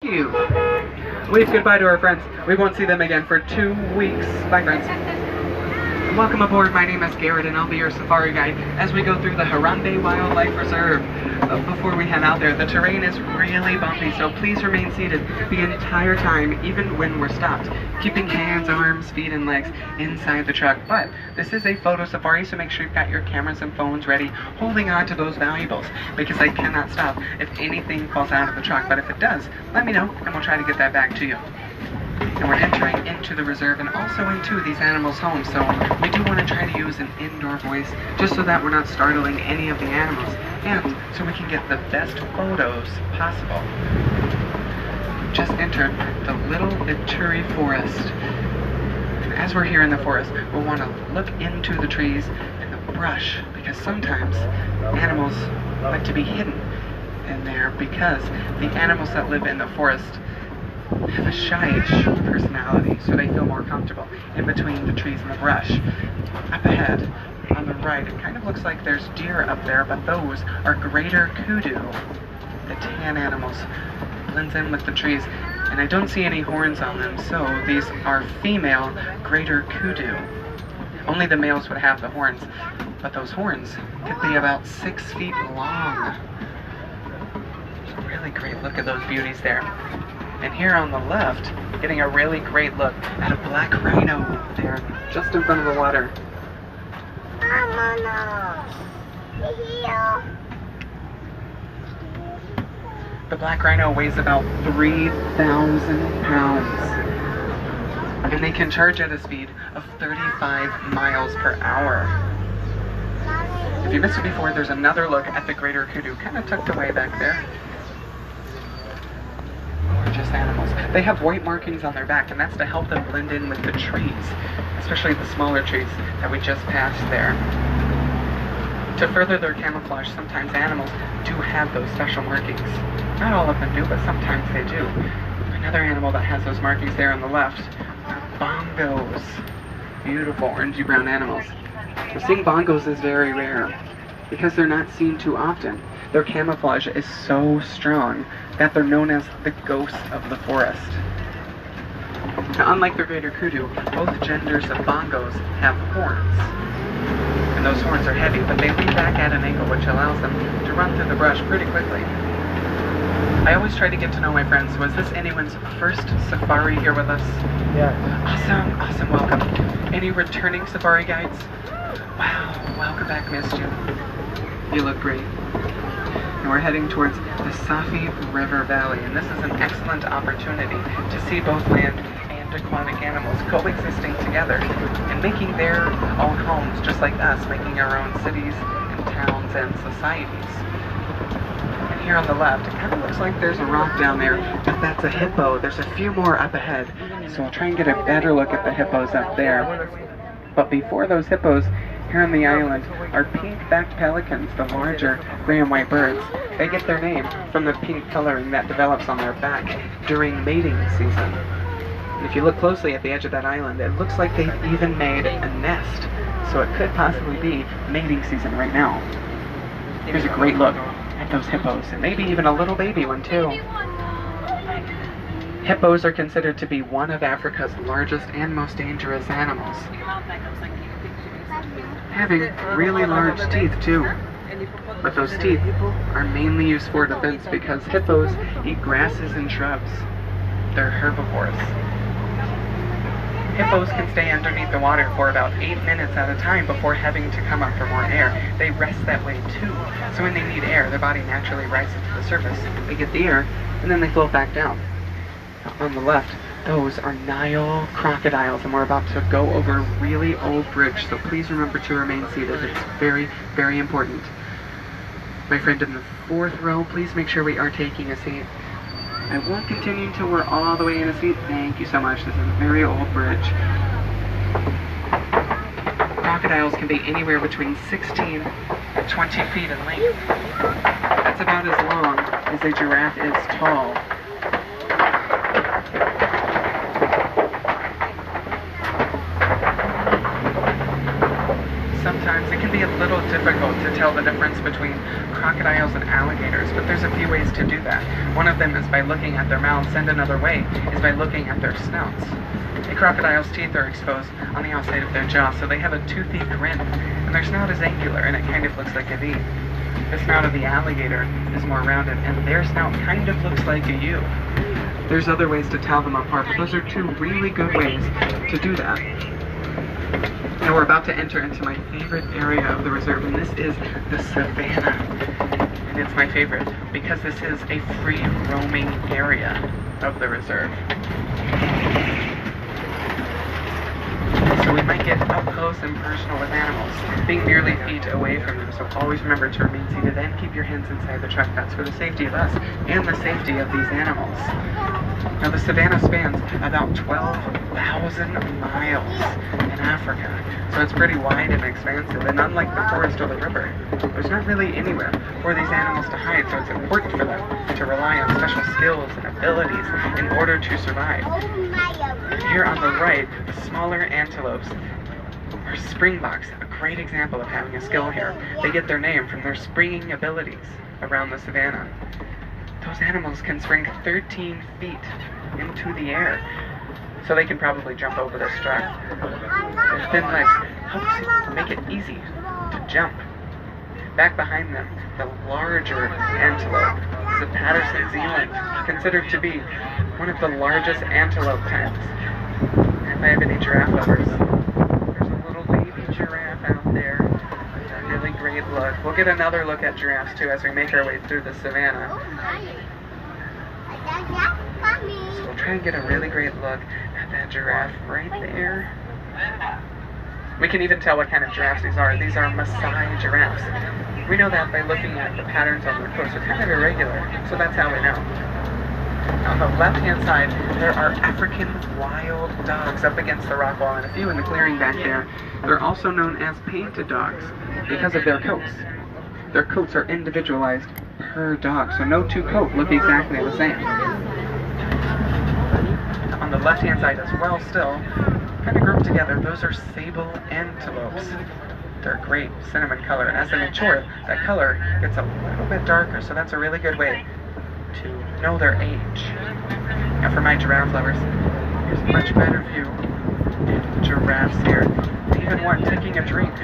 you. Wave goodbye to our friends. We won't see them again for 2 weeks. Bye, friends. Welcome aboard. My name is Garrett, and I'll be your safari guide as we go through the Harambe Wildlife Reserve. Before we head out there, the terrain is really bumpy, so please remain seated the entire time, even when we're stopped, keeping hands, arms, feet, and legs inside the truck. But this is a photo safari, so make sure you've got your cameras and phones ready, holding on to those valuables, because I cannot stop if anything falls out of the truck. But if it does, let me know, and we'll try to get that back to you. And we're entering into the reserve and also into these animals' homes, so we do want to try to use an indoor voice just so that we're not startling any of the animals, and so we can get the best photos possible. We've just entered the Little Ituri Forest. And as we're here in the forest, we'll want to look into the trees and the brush, because sometimes animals like to be hidden in there because the animals that live in the forest have a shyish personality, so they feel more comfortable in between the trees and the brush. Up ahead, on the right, it kind of looks like there's deer up there, but those are greater kudu. The tan animals blends in with the trees, and I don't see any horns on them, so these are female greater kudu. Only the males would have the horns, but those horns could be about 6 feet long. Really great look at those beauties there. And here on the left, getting a really great look at a black rhino there, just in front of the water. The black rhino weighs about 3,000 pounds. And they can charge at a speed of 35 miles per hour. If you missed it before, there's another look at the greater kudu, kind of tucked away back there. Gorgeous animals. They have white markings on their back, and that's to help them blend in with the trees, especially the smaller trees that we just passed there. To further their camouflage, sometimes animals do have those special markings. Not all of them do, but sometimes they do. Another animal that has those markings there on the left are bongos. Beautiful orangey brown animals. But seeing bongos is very rare because they're not seen too often. Their camouflage is so strong that they're known as the ghosts of the forest. Now, unlike the greater kudu, both genders of bongos have horns. And those horns are heavy, but they lean back at an angle, which allows them to run through the brush pretty quickly. I always try to get to know my friends. Was this anyone's first safari here with us? Yeah. Awesome, awesome, welcome. Any returning safari guides? Wow, welcome back, missed you. You look great. And we're heading towards the Safi River Valley, and this is an excellent opportunity to see both land and aquatic animals coexisting together and making their own homes, just like us, making our own cities and towns and societies. And here on the left, it kind of looks like there's a rock down there, but that's a hippo. There's a few more up ahead, so we'll try and get a better look at the hippos up there. But before those hippos, here on the island are pink-backed pelicans, the larger gray and white birds. They get their name from the pink coloring that develops on their back during mating season. And if you look closely at the edge of that island, it looks like they've even made a nest. So it could possibly be mating season right now. Here's a great look at those hippos, and maybe even a little baby one too. Hippos are considered to be one of Africa's largest and most dangerous animals, having really large teeth too. But those teeth are mainly used for defense because hippos eat grasses and shrubs. They're herbivores. Hippos can stay underneath the water for about 8 minutes at a time before having to come up for more air. They rest that way too. So when they need air, their body naturally rises to the surface. They get the air, and then they float back down. On the left, those are Nile crocodiles, and we're about to go over a really old bridge, so please remember to remain seated. It's very, very important. My friend in the 4th row, please make sure we are taking a seat. I won't continue until we're all the way in a seat. Thank you so much. This is a very old bridge. Crocodiles can be anywhere between 16 and 20 feet in length. That's about as long as a giraffe is tall. Sometimes it can be a little difficult to tell the difference between crocodiles and alligators, but there's a few ways to do that. One of them is by looking at their mouths, and another way is by looking at their snouts. A crocodile's teeth are exposed on the outside of their jaw, so they have a toothy grin, and their snout is angular, and it kind of looks like a V. The snout of the alligator is more rounded, and their snout kind of looks like a U. There's other ways to tell them apart, but those are two really good ways to do that. Now we're about to enter into my favorite area of the reserve, and this is the savannah. And it's my favorite because this is a free roaming area of the reserve. So we might get up close and personal with animals, being merely feet away from them, so always remember to remain seated and keep your hands inside the truck. That's for the safety of us and the safety of these animals. Now the savannah spans about 12,000 miles in Africa, so it's pretty wide and expansive, and unlike the forest or the river, there's not really anywhere for these animals to hide, so it's important for them to rely on special skills and abilities in order to survive. Here on the right, the smaller antelopes are springboks, a great example of having a skill here. They get their name from their springing abilities around the savannah. Those animals can spring 13 feet into the air, so they can probably jump over this truck. Their thin legs help make it easy to jump. Back behind them, the larger antelope is a Patterson Zealand, considered to be one of the largest antelope types. And if I have any giraffe lovers, there's a little baby giraffe out there with a really great look. We'll get another look at giraffes too as we make our way through the savannah. So we'll try and get a really great look at that giraffe right there. We can even tell what kind of giraffes these are. These are Maasai giraffes. We know that by looking at the patterns on their coats. They're kind of irregular, so that's how we know. On the left-hand side, there are African wild dogs up against the rock wall, and a few in the clearing back there. They're also known as painted dogs because of their coats. Their coats are individualized per dog, so no two coats look exactly the same. On the left-hand side as well, still, kind of grouped together, those are sable antelopes. They're a great cinnamon color, and as they mature, that color gets a little bit darker, so that's a really good way to know their age. Now for my giraffe lovers, here's a much better view of the giraffes here. Even one taking a drink.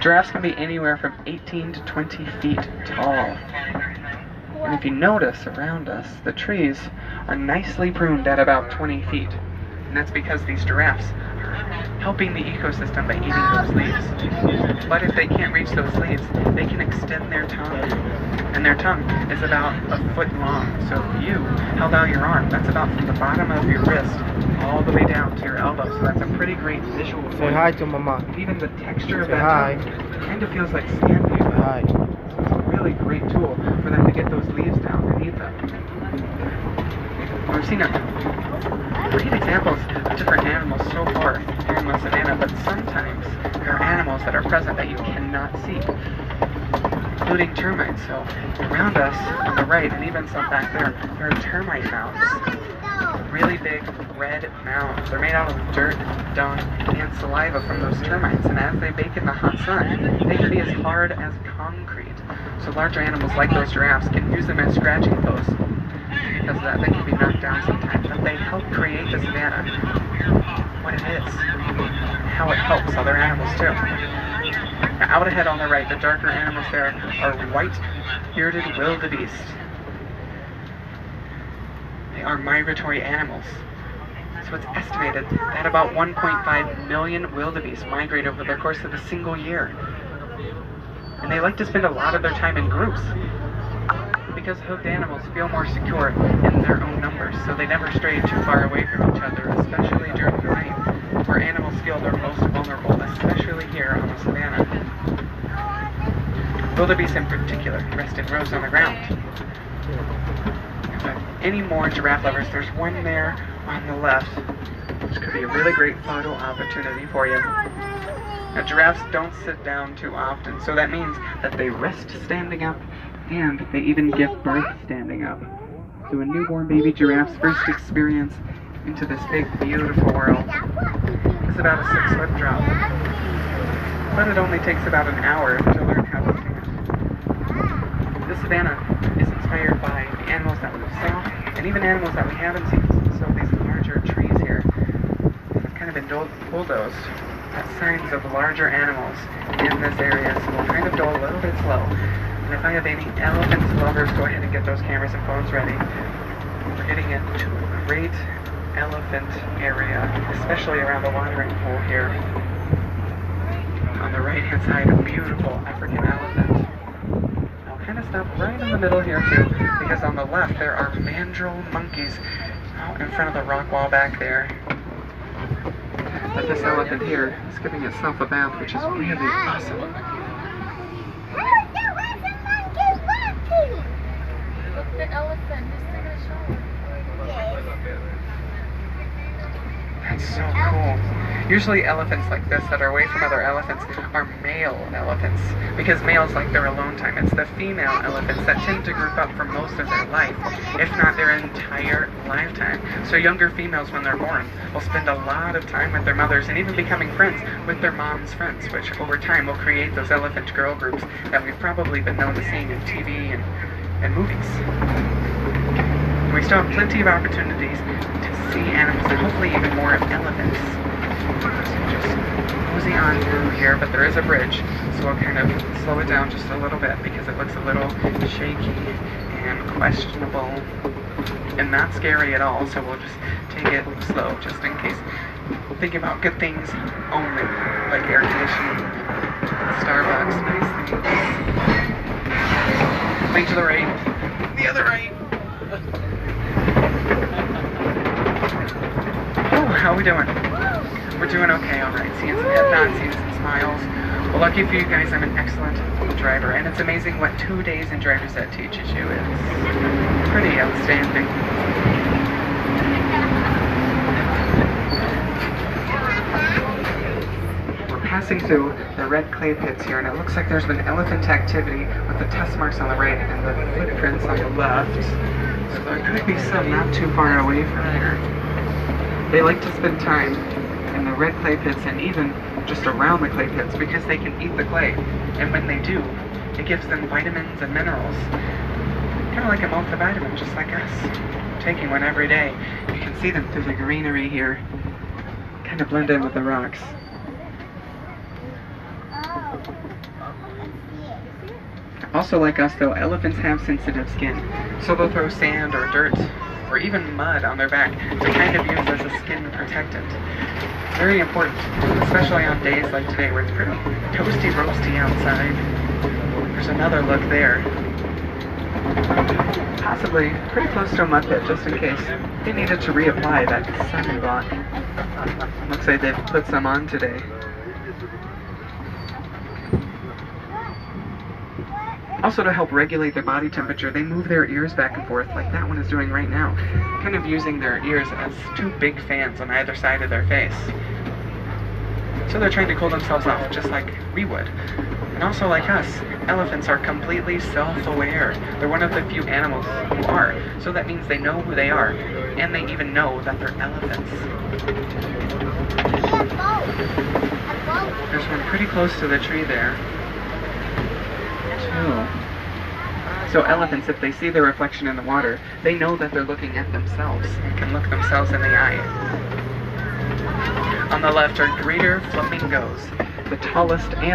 Giraffes can be anywhere from 18 to 20 feet tall. And if you notice around us, the trees are nicely pruned at about 20 feet. And that's because these giraffes are helping the ecosystem by eating those leaves. But if they can't reach those leaves, they can extend their tongue. And their tongue is about a foot long. So if you held out your arm, that's about from the bottom of your wrist all the way down to your elbow. So that's a pretty great visual. Say hi to Mama. Even the texture of Say that hi. tongue kind of feels like sandpaper. Hi. So it's a really great tool for them to get those leaves down and eat them. We've seen great examples of different animals so far here in the savannah, but sometimes there are animals that are present that you cannot see, including termites. So around us on the right, and even some back there are termite mounds. Really big red mounds. They're made out of dirt, dung, and saliva from those termites, and as they bake in the hot sun, they can be as hard as concrete. So larger animals like those giraffes can use them as scratching posts. Because of that, they can be knocked down sometimes, but they help create the savannah, what it is, how it helps other animals too. Now, out ahead on the right, the darker animals there are white-bearded wildebeest. They are migratory animals. So it's estimated that about 1.5 million wildebeest migrate over the course of a single year. And they like to spend a lot of their time in groups, because hoofed animals feel more secure in their own numbers, so they never stray too far away from each other, especially during the night, where animals feel they're most vulnerable, especially here on the savannah. Wildebeest in particular rest in rows on the ground. If any more giraffe lovers, there's one there on the left, which could be a really great photo opportunity for you. Now, giraffes don't sit down too often, so that means that they rest standing up, and they even give birth standing up. So a newborn baby giraffe's first experience into this big, beautiful world is about a 6-foot drop. But it only takes about an hour to learn how to stand. This savanna is inspired by the animals that we saw, and even animals that we haven't seen. So these larger trees here have kind of been bulldozed as signs of larger animals in this area. So we'll kind of go a little bit slow. And if I have any elephant lovers, go ahead and get those cameras and phones ready. We're getting into a great elephant area, especially around the watering hole here. On the right hand side, a beautiful African elephant. I'll kind of stop right in the middle here too, because on the left there are mandrill monkeys out in front of the rock wall back there. But this elephant here is giving itself a bath, which is really awesome. Look, the elephant is taking a shower. That's so cool. Usually elephants like this that are away from other elephants are male elephants, because males like their alone time. It's the female elephants that tend to group up for most of their life, if not their entire lifetime. So younger females, when they're born, will spend a lot of time with their mothers and even becoming friends with their mom's friends, which over time will create those elephant girl groups that we've probably been known to seeing in TV and movies. We still have plenty of opportunities to see animals, and hopefully even more elephants. So just mosey on through here, but there is a bridge, so we'll kind of slow it down just a little bit because it looks a little shaky and questionable and not scary at all, so we'll just take it slow just in case. Think about good things only, like air conditioning, Starbucks, nice things. Lane to the right, the other right. Oh, how are we doing? We're doing okay, alright. Seeing some head nods, seeing some smiles. Well, lucky for you guys, I'm an excellent driver, and it's amazing what 2 days in driver's ed teaches you. It's pretty outstanding. We're passing through the red clay pits here, and it looks like there's been elephant activity with the test marks on the right and the footprints on the left. So there could be some not too far away from here. They like to spend time in the red clay pits and even just around the clay pits because they can eat the clay. And when they do, it gives them vitamins and minerals. Kind of like a multivitamin, just like us. Taking one every day. You can see them through the greenery here. Kind of blend in with the rocks. Also like us though, elephants have sensitive skin. So they'll throw sand or dirt or even mud on their back to kind of use as a skin protectant. Very important, especially on days like today where it's pretty toasty roasty outside. There's another look there. Possibly pretty close to a mud pit, just in case they needed to reapply that sunblock. Looks like they've put some on today. Also, to help regulate their body temperature, they move their ears back and forth like that one is doing right now, kind of using their ears as two big fans on either side of their face. So they're trying to cool themselves off just like we would. And also like us, elephants are completely self-aware. They're one of the few animals who are, so that means they know who they are, and they even know that they're elephants. There's one pretty close to the tree there. So elephants, if they see their reflection in the water, they know that they're looking at themselves and can look themselves in the eye. On the left are greater flamingos, the tallest and